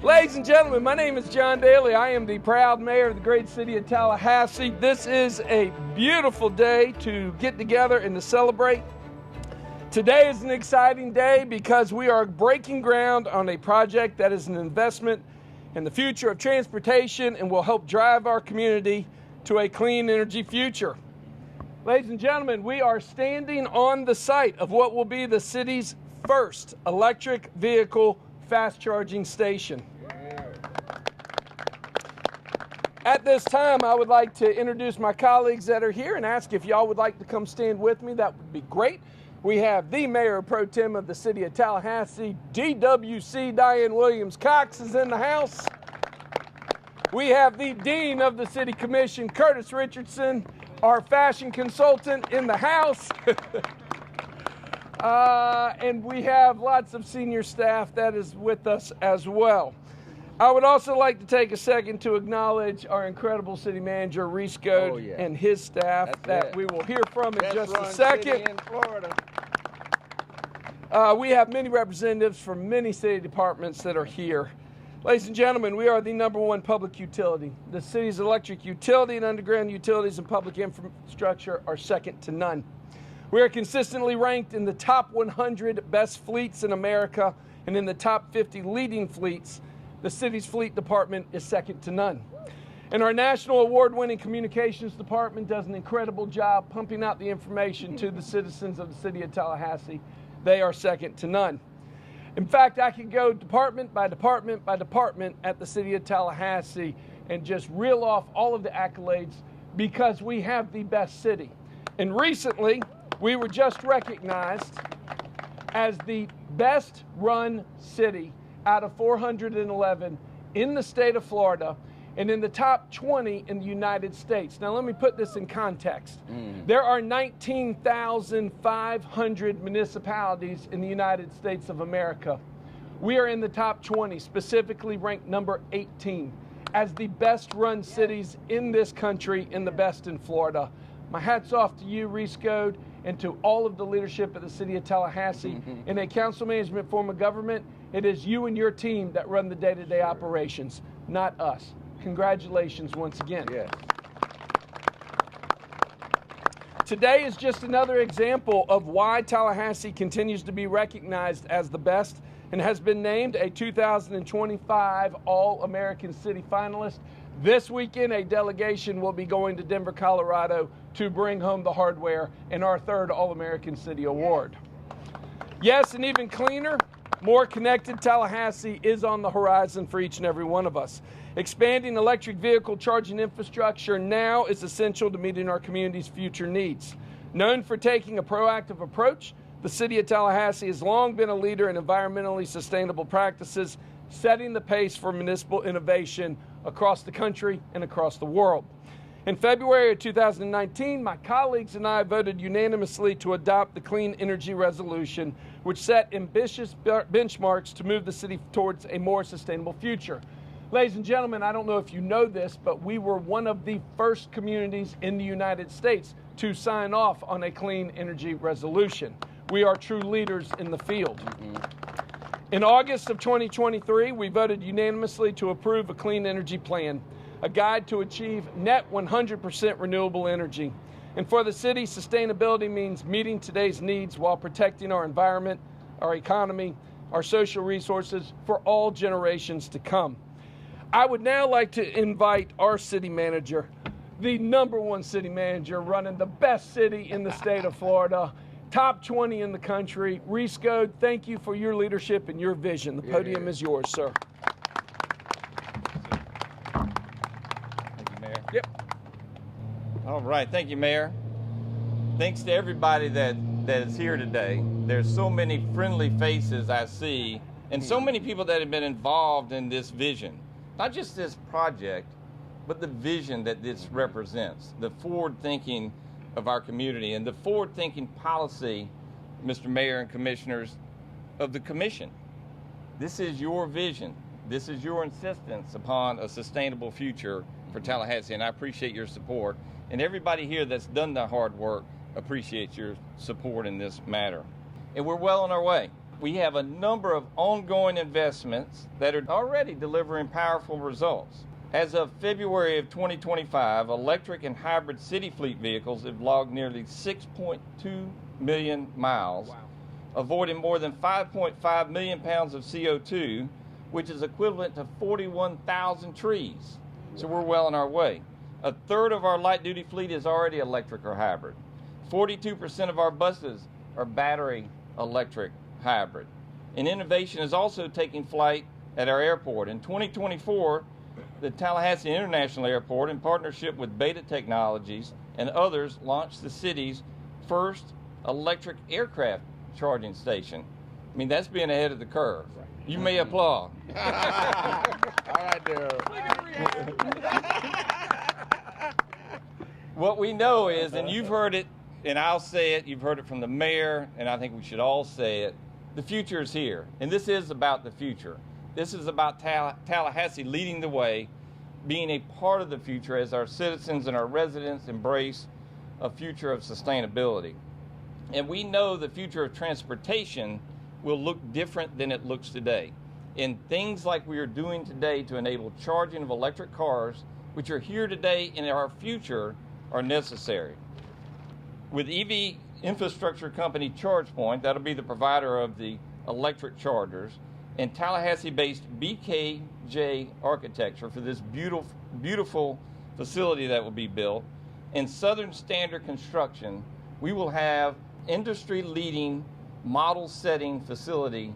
Ladies and gentlemen, my name is John Daly. I am the proud mayor of the great city of Tallahassee. This is a beautiful day to get together and to celebrate. Today is an exciting day because we are breaking ground on a project that is an investment in the future of transportation and will help drive our community to a clean energy future. Ladies and gentlemen, we are standing on the site of what will be the city's first electric vehicle fast charging station. At this time, I would like to introduce my colleagues that are here and ask if y'all would like to come stand with me. That would be great. We have the Mayor Pro Tem of the City of Tallahassee, DWC Diane Williams-Cox is in the house. We have the Dean of the City Commission, Curtis Richardson, our fashion consultant in the house. And we have lots of senior staff that is with us as well. I would also like to take a second to acknowledge our incredible city manager, Reese Goad, and his staff we will hear from in just a second. City in Florida. We have many representatives from many city departments that are here. Ladies and gentlemen, we are the #1 public utility. The city's electric utility and underground utilities and public infrastructure are second to none. We are consistently ranked in the top 100 best fleets in America and in the top 50 leading fleets. The city's fleet department is second to none. And our national award-winning communications department does an incredible job pumping out the information to the citizens of the city of Tallahassee. They are second to none. In fact, I could go department by department by department at the city of Tallahassee and just reel off all of the accolades because we have the best city. And recently, we were just recognized as the best run city out of 411 in the state of Florida and in the top 20 in the United States. Now let me put this in context. There are 19,500 municipalities in the United States of America. We are in the top 20, specifically ranked number 18 as the best run cities in this country and the best in Florida. My hat's off to you, Reese Goad, and to all of the leadership of the city of Tallahassee. In a council management form of government, it is you and your team that run the day-to-day operations, not us. Congratulations once again. Yes. Today is just another example of why Tallahassee continues to be recognized as the best and has been named a 2025 All-American City finalist. This weekend, a delegation will be going to Denver, Colorado to bring home the hardware and our third All-American City Award. Yes, and even cleaner, more connected Tallahassee is on the horizon for each and every one of us. Expanding electric vehicle charging infrastructure now is essential to meeting our community's future needs. Known for taking a proactive approach, the City of Tallahassee has long been a leader in environmentally sustainable practices, setting the pace for municipal innovation across the country and across the world. In February of 2019, my colleagues and I voted unanimously to adopt the Clean Energy Resolution, which set ambitious benchmarks to move the city towards a more sustainable future. Ladies and gentlemen, I don't know if you know this, but we were one of the first communities in the United States to sign off on a Clean Energy Resolution. We are true leaders in the field. In August of 2023, we voted unanimously to approve a clean energy plan, a guide to achieve net 100% renewable energy. And for the city, sustainability means meeting today's needs while protecting our environment, our economy, our social resources for all generations to come. I would now like to invite our city manager, the #1 city manager running the best city in the state of Florida, top 20 in the country. Reese Goad, thank you for your leadership and your vision. The podium is yours, sir. Thank you, Mayor. Yep. All right, thank you, Mayor. Thanks to everybody that is here today. There's so many friendly faces I see, and so many people that have been involved in this vision. Not just this project, but the vision that this represents, the forward thinking of our community and the forward thinking policy, Mr. Mayor and Commissioners, of the Commission. This is your vision. This is your insistence upon a sustainable future for Tallahassee, and I appreciate your support. And everybody here that's done the hard work appreciates your support in this matter. And we're well on our way. We have a number of ongoing investments that are already delivering powerful results. As of February of 2025, electric and hybrid city fleet vehicles have logged nearly 6.2 million miles, avoiding more than 5.5 million pounds of CO2, which is equivalent to 41,000 trees. So we're well on our way. A third of our light-duty fleet is already electric or hybrid. 42% of our buses are battery electric hybrid. And innovation is also taking flight at our airport. In 2024, the Tallahassee International Airport, in partnership with Beta Technologies and others, launched the city's first electric aircraft charging station. I mean, that's being ahead of the curve. You may applaud. All right, What we know is, and you've heard it, and I'll say it, you've heard it from the mayor, and I think we should all say it, the future is here. And this is about the future. This is about Tallahassee leading the way, being a part of the future as our citizens and our residents embrace a future of sustainability. And we know the future of transportation will look different than it looks today. And things like we are doing today to enable charging of electric cars, which are here today and in our future, are necessary. With EV infrastructure company ChargePoint, that'll be the provider of the electric chargers, and Tallahassee-based BKJ Architecture for this beautiful facility that will be built, and Southern Standard Construction, we will have industry-leading model-setting facility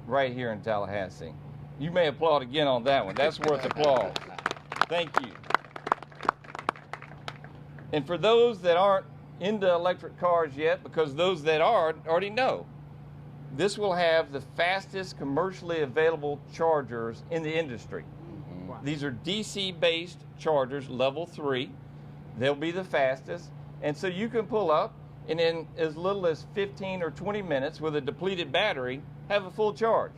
right here in Tallahassee. You may applaud again on that one. That's worth applause. Thank you. And for those that aren't into electric cars yet, because those that are already know, this will have the fastest commercially available chargers in the industry. Wow. These are DC-based chargers, level 3. They'll be the fastest. And so you can pull up and in as little as 15 or 20 minutes with a depleted battery, have a full charge.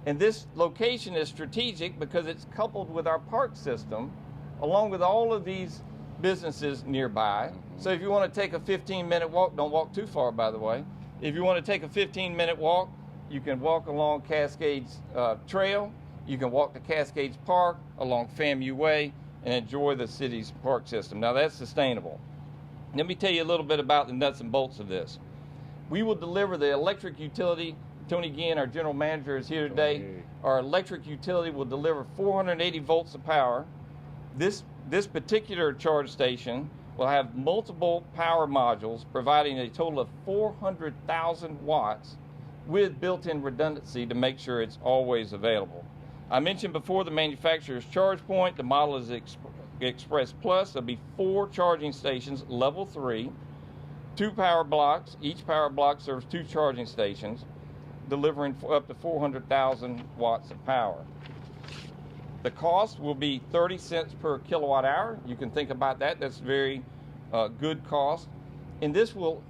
And this location is strategic because it's coupled with our park system, along with all of these businesses nearby. So if you want to take a 15-minute walk, don't walk too far, by the way. If you want to take a 15-minute walk, you can walk along Cascades Trail. You can walk to Cascades Park along FAMU Way and enjoy the city's park system. Now that's sustainable. Let me tell you a little bit about the nuts and bolts of this. We will deliver the electric utility. Tony Ginn, our general manager, is here today. Our electric utility will deliver 480 volts of power. This particular charge station will have multiple power modules providing a total of 400,000 watts with built-in redundancy to make sure it's always available. I mentioned before the manufacturer's ChargePoint. The model is Express Plus. There'll be 4 charging stations, level 3, 2 power blocks. Each power block serves 2 charging stations, delivering up to 400,000 watts of power. The cost will be 30 cents per kilowatt hour. You can think about that. That's very good cost. And this will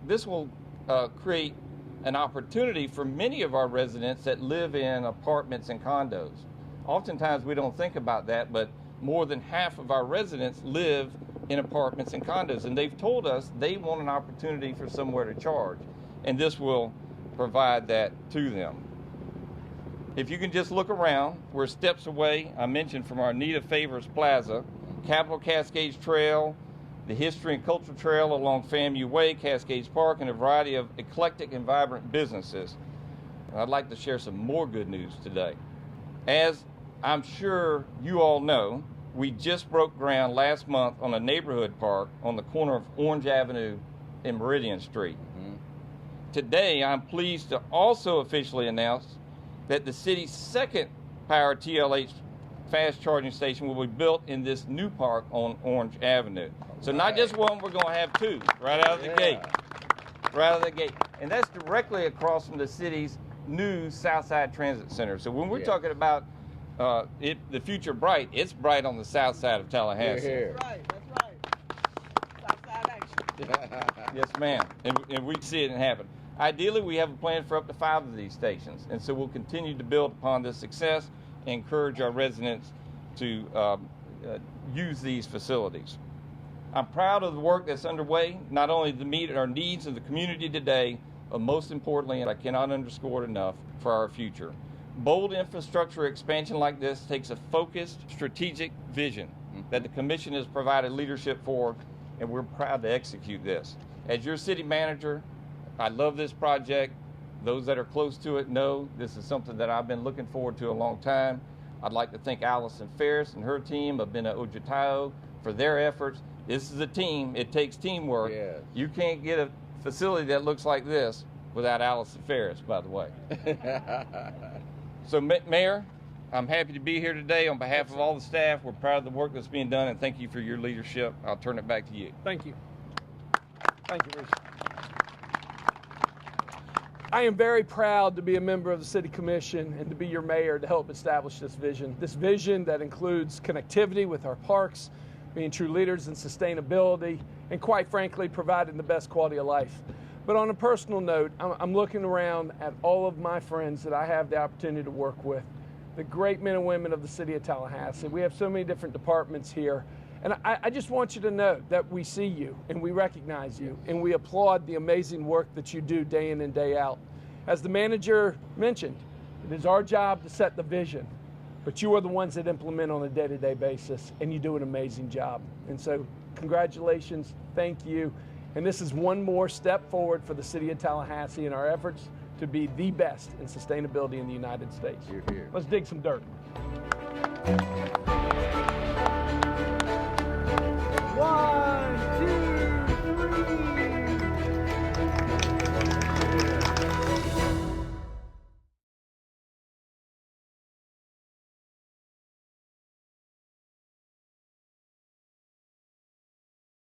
create an opportunity for many of our residents that live in apartments and condos. Oftentimes we don't think about that, but more than half of our residents live in apartments and condos, and they've told us they want an opportunity for somewhere to charge, and this will provide that to them. If you can just look around, we're steps away, I mentioned, from our Anita Favors Plaza, Capitol Cascades Trail, the History and Culture Trail along FAMU Way, Cascades Park, and a variety of eclectic and vibrant businesses. I'd like to share some more good news today. As I'm sure you all know, we just broke ground last month on a neighborhood park on the corner of Orange Avenue and Meridian Street. Today, I'm pleased to also officially announce that the city's second power TLH fast charging station will be built in this new park on Orange Avenue. So not just one, we're going to have 2 right out of the gate. Right out of the gate. And that's directly across from the city's new Southside Transit Center. So when we're talking about the future bright, it's bright on the south side of Tallahassee. That's right. Southside action. Yes, ma'am. And we see it happen. Ideally, we have a plan for up to 5 of these stations, and so we'll continue to build upon this success and encourage our residents to use these facilities. I'm proud of the work that's underway, not only to meet our needs of the community today, but most importantly, and I cannot underscore it enough, for our future. Bold infrastructure expansion like this takes a focused, strategic vision that the Commission has provided leadership for, and we're proud to execute this. As your city manager, I love this project. Those that are close to it know this is something that I've been looking forward to a long time. I'd like to thank Allison Ferris and her team of Bena Ojitayo for their efforts. This is a team. It takes teamwork. Yes. You can't get a facility that looks like this without Allison Ferris, by the way. So, Mayor, I'm happy to be here today on behalf of all the staff. We're proud of the work that's being done, and thank you for your leadership. I'll turn it back to you. Thank you. Thank you, Reese. I am very proud to be a member of the City Commission and to be your mayor to help establish this vision. This vision that includes connectivity with our parks, being true leaders in sustainability, and quite frankly, providing the best quality of life. But on a personal note, I'm looking around at all of my friends that I have the opportunity to work with, the great men and women of the City of Tallahassee. We have so many different departments here. And I just want you to know that we see you and we recognize you and we applaud the amazing work that you do day in and day out. As the manager mentioned, it is our job to set the vision, but you are the ones that implement on a day-to-day basis, and you do an amazing job. And so congratulations, thank you. And this is one more step forward for the City of Tallahassee in our efforts to be the best in sustainability in the United States. You're here. Let's dig some dirt.